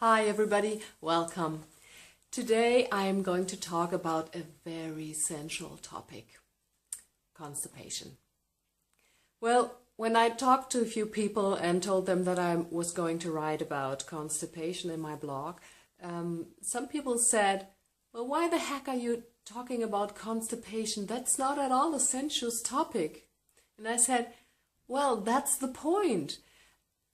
Hi everybody, welcome. Today I am going to talk about a very central topic, constipation. Well, when I talked to a few people and told them that I was going to write about constipation in my blog, some people said, well, why the heck are you talking about constipation? That's not at all a sensuous topic. And I said, well, that's the point.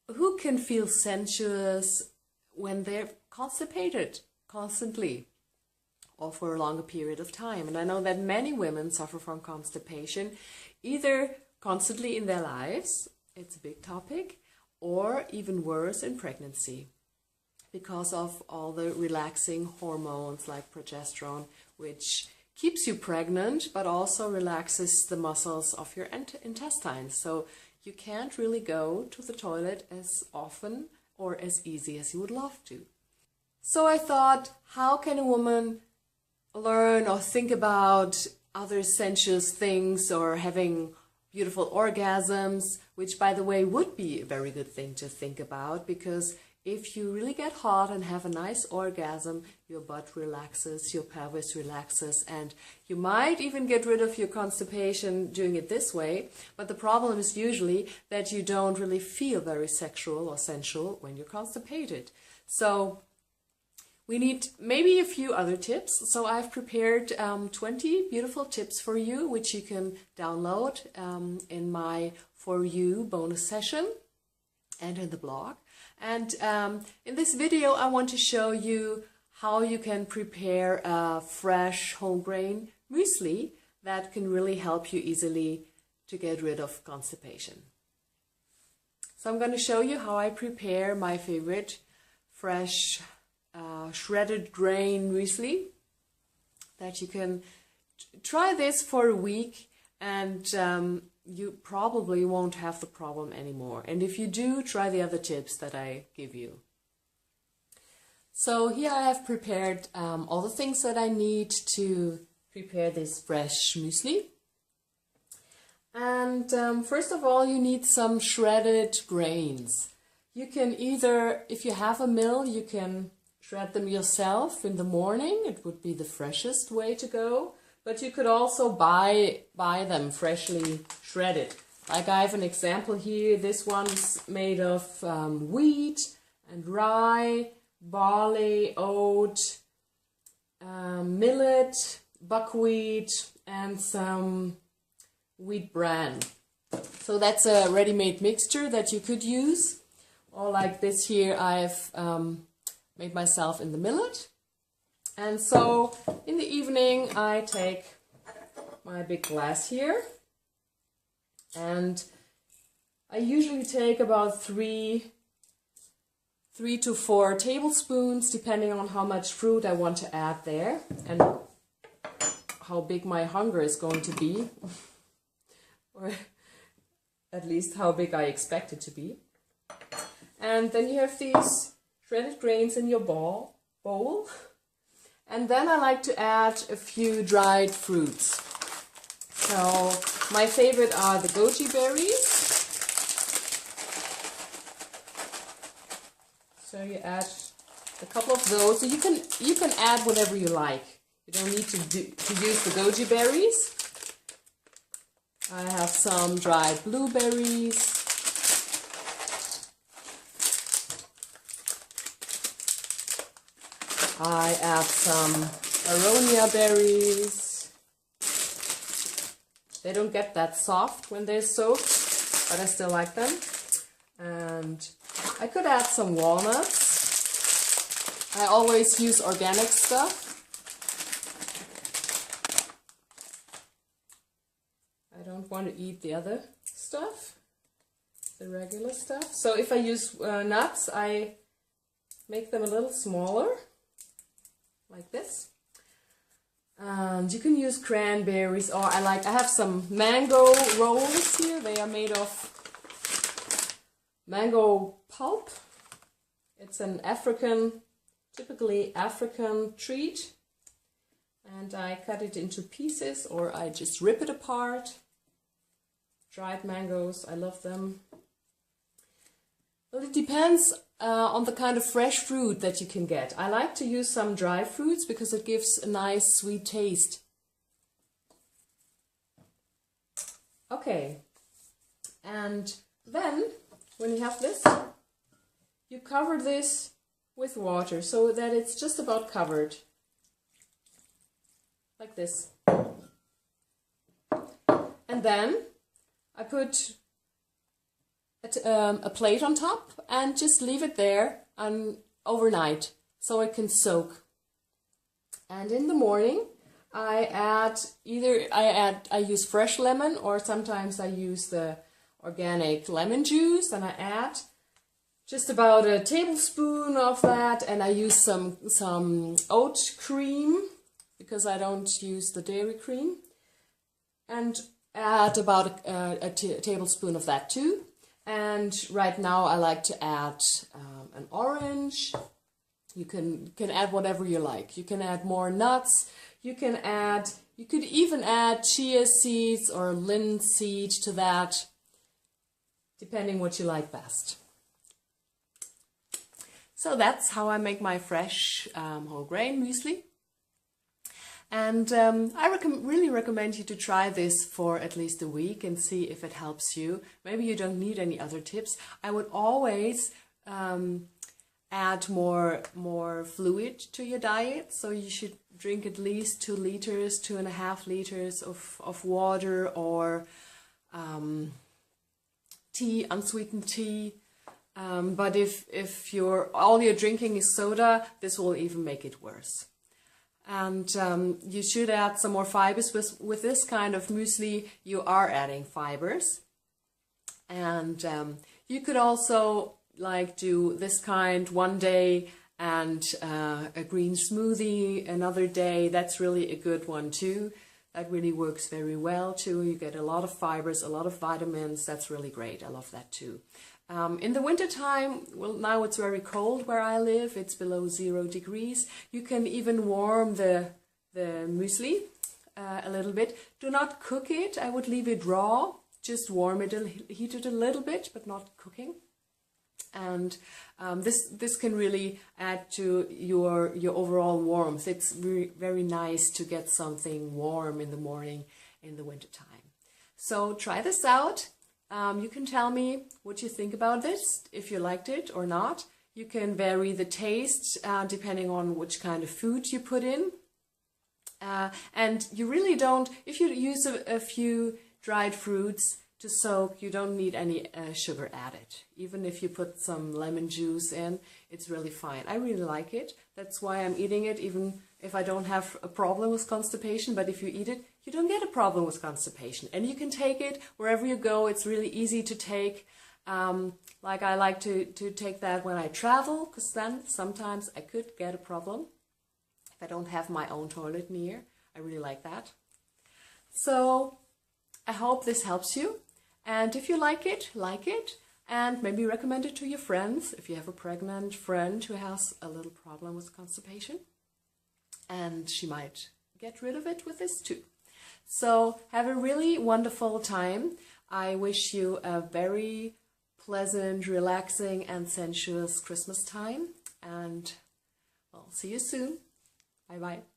Who can feel sensuous when they're constipated constantly or for a longer period of time? And I know that many women suffer from constipation, either constantly in their lives, it's a big topic, or even worse in pregnancy because of all the relaxing hormones like progesterone, which keeps you pregnant but also relaxes the muscles of your intestines. So you can't really go to the toilet as often or as easy as you would love to. So I thought, how can a woman learn or think about other sensuous things or having beautiful orgasms, which by the way would be a very good thing to think about, because if you really get hot and have a nice orgasm, your butt relaxes, your pelvis relaxes, and you might even get rid of your constipation doing it this way. But the problem is usually that you don't really feel very sexual or sensual when you're constipated. So we need maybe a few other tips. So I've prepared 20 beautiful tips for you, which you can download in my For You bonus session and in the blog. And in this video, I want to show you how you can prepare a fresh whole grain muesli that can really help you easily to get rid of constipation. So I'm going to show you how I prepare my favorite fresh shredded grain muesli, that you can try this for a week and you probably won't have the problem anymore. And if you do, try the other tips that I give you. So here I have prepared all the things that I need to prepare this fresh muesli. And first of all, you need some shredded grains. You can either, if you have a mill, you can shred them yourself in the morning. It would be the freshest way to go. But you could also buy them freshly shredded. Like I have an example here. This one's made of wheat and rye, barley, oat, millet, buckwheat, and some wheat bran. So that's a ready-made mixture that you could use. Or like this here, I've made myself in the millet. And so in the evening I take my big glass here, and I usually take about 3 to 4 tablespoons depending on how much fruit I want to add there and how big my hunger is going to be, or at least how big I expect it to be. And then you have these shredded grains in your bowl. And then I like to add a few dried fruits. So my favorite are the goji berries. So you add a couple of those. So you can add whatever you like. You don't need to use the goji berries. I have some dried blueberries. I add some aronia berries. They don't get that soft when they're soaked, but I still like them. And I could add some walnuts. I always use organic stuff. I don't want to eat the other stuff, the regular stuff. So if I use nuts, I make them a little smaller, like this. And you can use cranberries, or I have some mango rolls here. They are made of mango pulp. It's an typically African treat. And I cut it into pieces, or I just rip it apart. Dried mangoes, I love them. Well, it depends on the kind of fresh fruit that you can get. I like to use some dry fruits because it gives a nice sweet taste. Okay, and then when you have this, you cover this with water so that it's just about covered, like this. And then I put a plate on top and just leave it there overnight so it can soak. And in the morning I use fresh lemon, or sometimes I use the organic lemon juice, and I add just about a tablespoon of that, and I use some oat cream because I don't use the dairy cream, and add about a tablespoon of that too. And right now I like to add an orange. You can add whatever you like. You can add more nuts. You could even add chia seeds or linseed to that, depending what you like best. So that's how I make my fresh whole grain muesli. And I really recommend you to try this for at least a week and see if it helps you. Maybe you don't need any other tips. I would always add more fluid to your diet. So you should drink at least 2 liters, 2.5 liters of water, or tea, unsweetened tea. But if all you're drinking is soda, this will even make it worse. And you should add some more fibers. With this kind of muesli, you are adding fibers. And you could also do this kind one day and a green smoothie another day. That's really a good one too. That really works very well too. You get a lot of fibers, a lot of vitamins. That's really great. I love that too. In the winter time, well, now it's very cold where I live. It's below 0 degrees. You can even warm the muesli a little bit. Do not cook it. I would leave it raw. Just warm it, heat it a little bit, but not cooking. And this can really add to your overall warmth. It's very nice to get something warm in the morning in the winter time. So try this out. You can tell me what you think about this, if you liked it or not. You can vary the taste depending on which kind of food you put in. And you really don't, if you use a few dried fruits to soak, you don't need any sugar added. Even if you put some lemon juice in, it's really fine. I really like it. That's why I'm eating it, even if I don't have a problem with constipation. But if you eat it, you don't get a problem with constipation. And you can take it wherever you go. It's really easy to take. Like I like to take that when I travel, because then sometimes I could get a problem if I don't have my own toilet near. I really like that. So I hope this helps you. And if you like it, and maybe recommend it to your friends if you have a pregnant friend who has a little problem with constipation. And she might get rid of it with this too. So have a really wonderful time. I wish you a very pleasant, relaxing and sensuous Christmas time. And I'll see you soon. Bye bye.